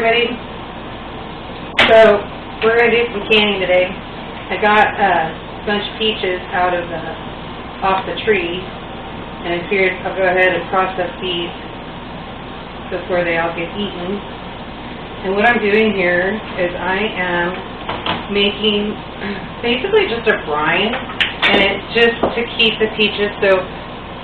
everybody. So we're going to do some canning today. I got a bunch of peaches off the tree, and I figured I'll go ahead and process these before they all get eaten. And what I'm doing here is I am making basically just a brine, and it's just to keep the peaches. So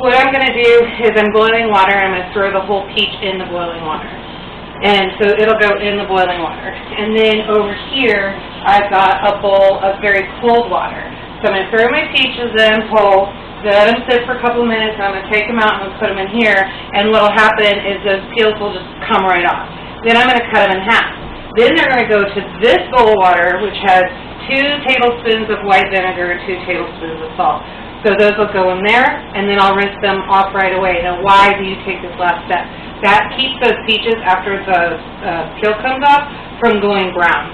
what I'm going to do is I'm boiling water. I'm going to throw the whole peach in the boiling water. And so it'll go in the boiling water. And then over here, I've got a bowl of very cold water. So I'm going to throw my peaches in whole, let them sit for a couple of minutes, and I'm going to take them out and put them in here. And what will happen is those peels will just come right off. Then I'm going to cut them in half. Then they're going to go to this bowl of water, which has 2 tablespoons of white vinegar and 2 tablespoons of salt. So those will go in there, and then I'll rinse them off right away. Now, why do you take this last step? That keeps those peaches, after the peel comes off, from going brown.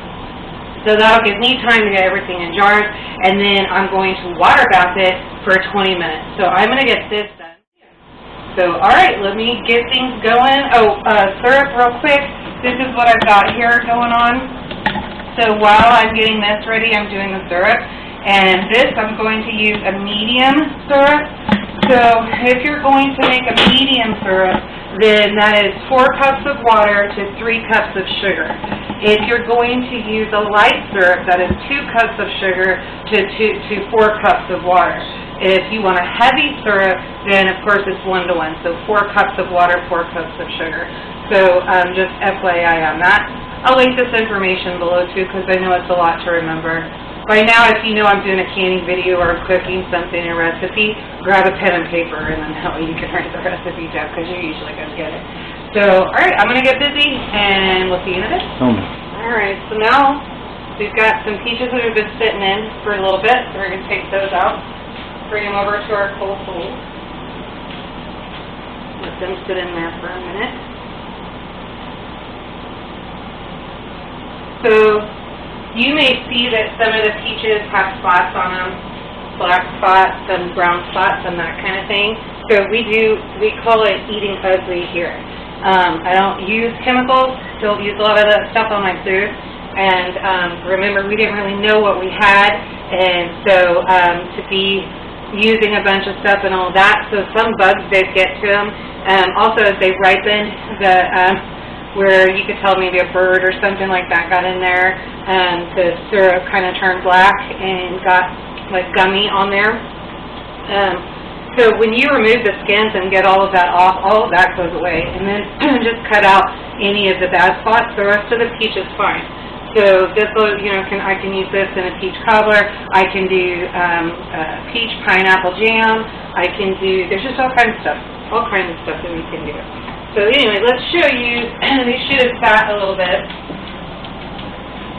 So that'll give me time to get everything in jars, and then I'm going to water bath it for 20 minutes. So I'm going to get this done. So, all right, let me get things going. Syrup real quick. This is what I've got here going on. So while I'm getting this ready, I'm doing the syrup. And this, I'm going to use a medium syrup. So if you're going to make a medium syrup, then that is 4 cups of water to 3 cups of sugar. If you're going to use a light syrup, that is 2 cups of sugar to 4 cups of water. If you want a heavy syrup, then of course it's 1 to 1. So 4 cups of water, 4 cups of sugar. So just FYI on that. I'll link this information below too, because I know it's a lot to remember. By now, if you know I'm doing a canning video or cooking something, a recipe, grab a pen and paper, and then that way you can write the recipe down, because you're usually going to get it. So, all right, I'm going to get busy, and we'll see you in a bit. All right, so now we've got some peaches that have been sitting in for a little bit, so we're going to take those out, bring them over to our cold bowl, let them sit in there for a minute. So, you may see that some of the peaches have spots on them, black spots, some brown spots, and that kind of thing. So we call it eating ugly here. I don't use chemicals, don't use a lot of that stuff on my food. And remember, we didn't really know what we had, and so to be using a bunch of stuff and all that, so some bugs did get to them. Also, as they ripen, where you could tell maybe a bird or something like that got in there, the syrup kind of turned black and got like gummy on there. So when you remove the skins and get all of that off, all of that goes away, and then just cut out any of the bad spots. The rest of the peach is fine. So this will, I can use this in a peach cobbler. I can do peach pineapple jam. I can do, there's just all kinds of stuff that we can do. So anyway, let's show you, they should have sat a little bit.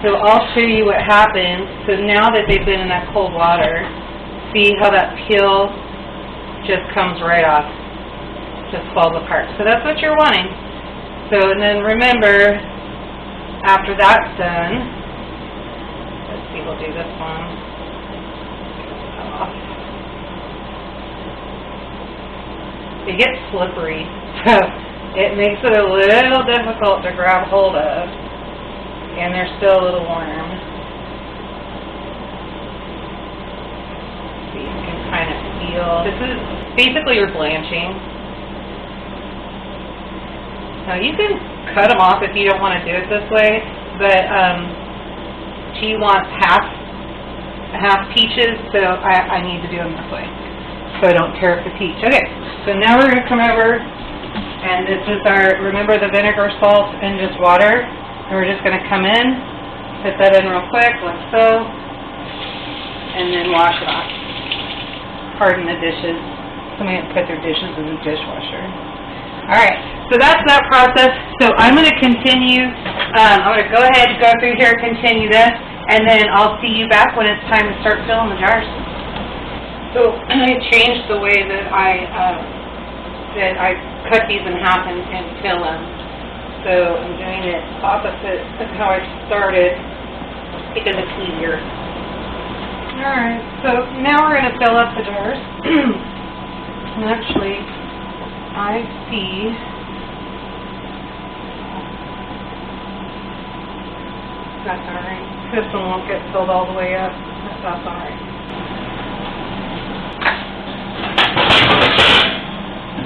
So I'll show you what happens. So now that they've been in that cold water, see how that peel just comes right off, just falls apart. So that's what you're wanting. So, and then remember, after that's done, let's see, we'll do this one. They get slippery, so it makes it a little difficult to grab hold of, and they're still a little warm. So you can kind of feel, this is basically your blanching. Now you can cut them off if you don't want to do it this way, but she wants half peaches, so I need to do them this way, so I don't tear up the peach. Okay, so now we're going to come over. And this is our, remember the vinegar, salt, and just water. And we're just going to come in, put that in real quick, like so, and then wash it off. Pardon the dishes. Somebody put their dishes in the dishwasher. All right, so that's that process. So I'm going to continue. I'm going to go ahead and go through here, continue this, and then I'll see you back when it's time to start filling the jars. So I changed the way that I cut these in half and fill them. So I'm doing it opposite of how I started because it's easier. Alright, so now we're going to fill up the jars. And actually, I see That's alright. This one won't get filled all the way up. That's alright.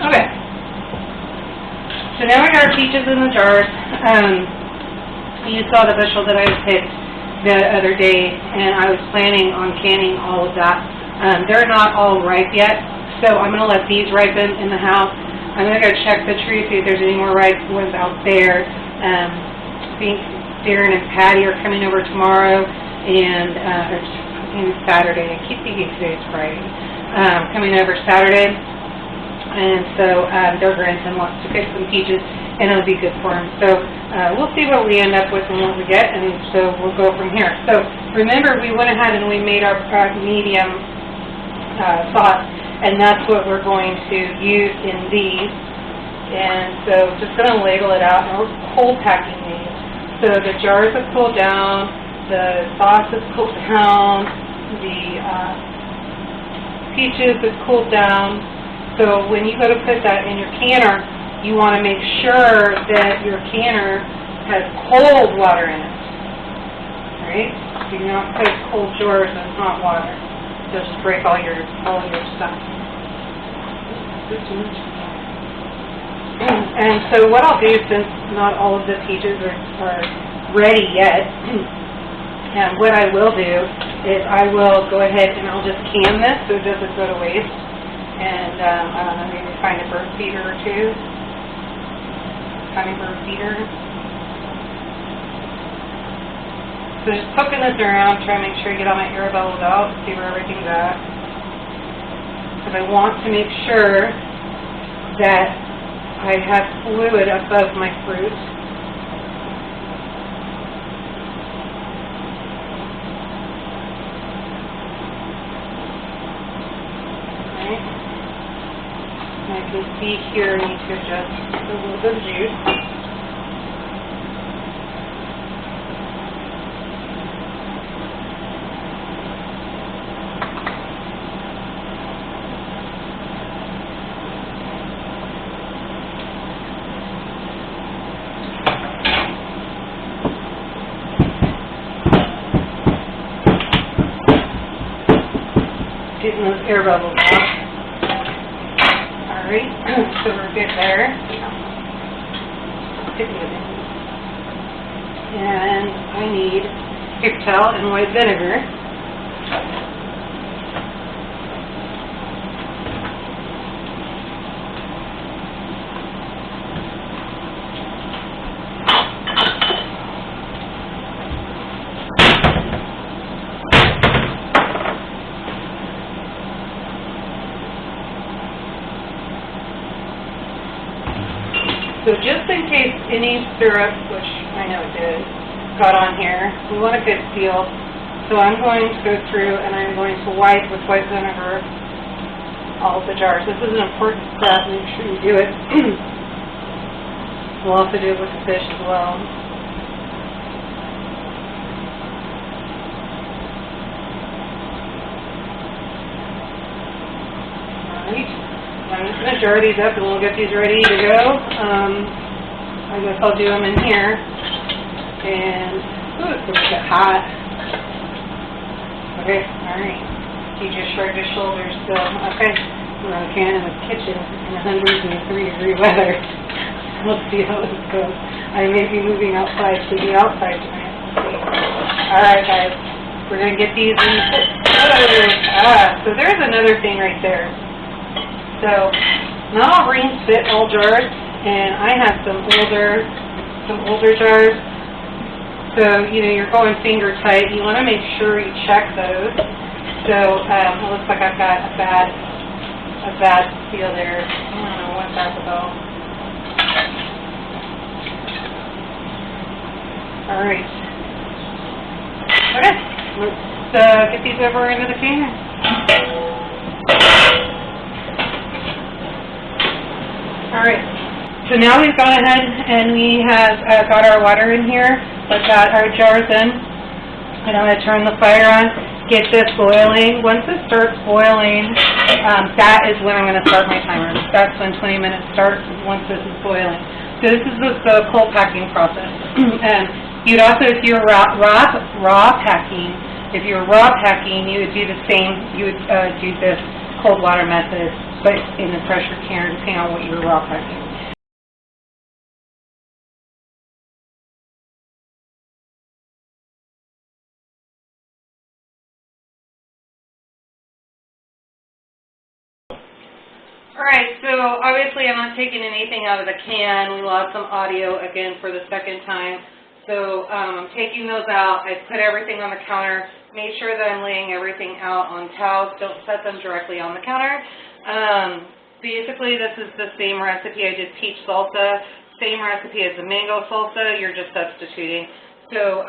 Okay. So now I got our peaches in the jars. You saw the bushel that I picked the other day, and I was planning on canning all of that. They're not all ripe yet, so I'm going to let these ripen in the house. I'm going to go check the tree, see if there's any more ripe ones out there. I think Darren and Patty are coming over tomorrow, and Saturday. I keep thinking today's Friday. Coming over Saturday, and so their grandson wants to pick some peaches, and it'll be good for him. So we'll see what we end up with and what we get, and so we'll go from here. So remember, we went ahead and we made our medium sauce, and that's what we're going to use in these. And so just going to label it out, and we're cold packing these. So the jars have cooled down, the sauce has cooled down, the peaches have cooled down. So when you go to put that in your canner, you want to make sure that your canner has cold water in it. Right? So you don't put cold jars in hot water. You'll just break all your stuff. And so what I'll do, since not all of the peaches are ready yet, and what I will do is I will go ahead and I'll just can this so it doesn't go to waste. And I don't know, maybe find a bird feeder or two. Tiny bird feeder. So just poking this around, trying to make sure I get all my air bubbles out, see where everything's at. Because I want to make sure that I have fluid above my fruit. Okay. And I can see here I need to adjust a little bit of juice. Getting those air bubbles out. Alright, so we're good there. And I need paper towel and white vinegar. So just in case any syrup, which I know it did, got on here, we want a good seal. So I'm going to go through and I'm going to wipe with white vinegar all of the jars. This is an important step. Make sure you do it. We'll also do it with the fish as well. Alright. I'm just going to jar these up and we'll get these ready to go. I guess I'll do them in here. And, ooh, it's going to get hot. Okay, alright. He just shrugged his shoulders still. Okay, we're on a can in the kitchen in 103-degree weather. We'll see how this goes. I may be moving outside to the outside tonight. We'll see. Alright, guys. We're going to get these in. So there's another thing right there. So, not all rings fit all jars, and I have some older jars. So, you know, you're going finger tight. You want to make sure you check those. So, it looks like I've got a bad seal there. I don't know what that's about. All right. Okay, let's get these over into the canner. Alright, so now we've gone ahead and we have got our water in here. We've got our jars in. And I'm going to turn the fire on, get this boiling. Once it starts boiling, that is when I'm going to start my timer. That's when 20 minutes starts, once this is boiling. So this is the cold packing process. And You'd also, if you're raw packing, if you're raw packing, you would do the same. You would do this cold water method, but in the pressure canner, depending on what you're raw packing. Alright, so obviously I'm not taking anything out of the can. We lost some audio again for the second time. So I'm taking those out. I put everything on the counter. Make sure that I'm laying everything out on towels. Don't set them directly on the counter. Basically, this is the same recipe. I did peach salsa. Same recipe as the mango salsa. You're just substituting. So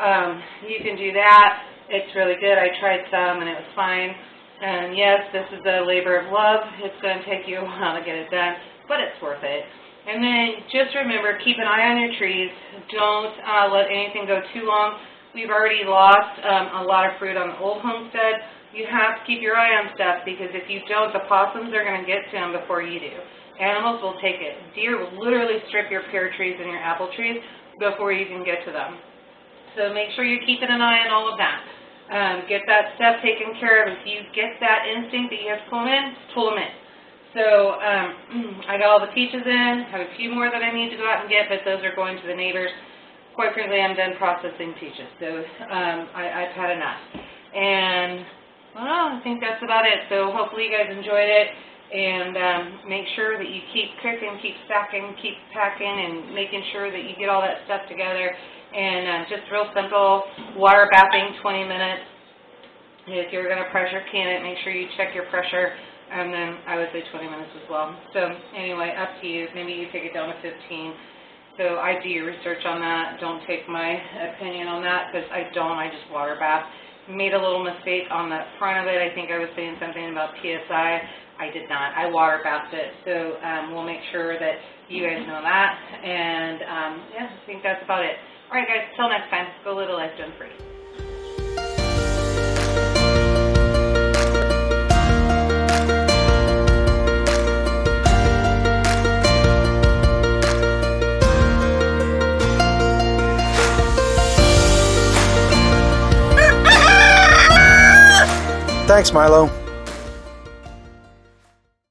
you can do that. It's really good. I tried some and it was fine. And yes, this is a labor of love. It's going to take you a while to get it done, but it's worth it. And then just remember, keep an eye on your trees. Don't let anything go too long. We've already lost a lot of fruit on the old homestead. You have to keep your eye on stuff because if you don't, the possums are going to get to them before you do. Animals will take it. Deer will literally strip your pear trees and your apple trees before you can get to them. So make sure you're keeping an eye on all of that. Get that stuff taken care of. If you get that instinct that you have to pull them in, pull them in. So I got all the peaches in. Have a few more that I need to go out and get, but those are going to the neighbors. Quite frankly, I'm done processing peaches, so I've had enough. And, well, I think that's about it. So hopefully you guys enjoyed it. And make sure that you keep cooking, keep stacking, keep packing, and making sure that you get all that stuff together. And just real simple, water bathing, 20 minutes. If you're going to pressure can it, make sure you check your pressure, and then I would say 20 minutes as well. So anyway, up to you. Maybe you take it down to 15. So I do your research on that. Don't take my opinion on that, because I don't. I just water bath. Made a little mistake on the front of it. I think I was saying something about PSI. I did not. I water bathed it. So we'll make sure that you guys know that. And yeah, I think that's about it. All right, guys, till next time, go live a life done free. Thanks, Milo.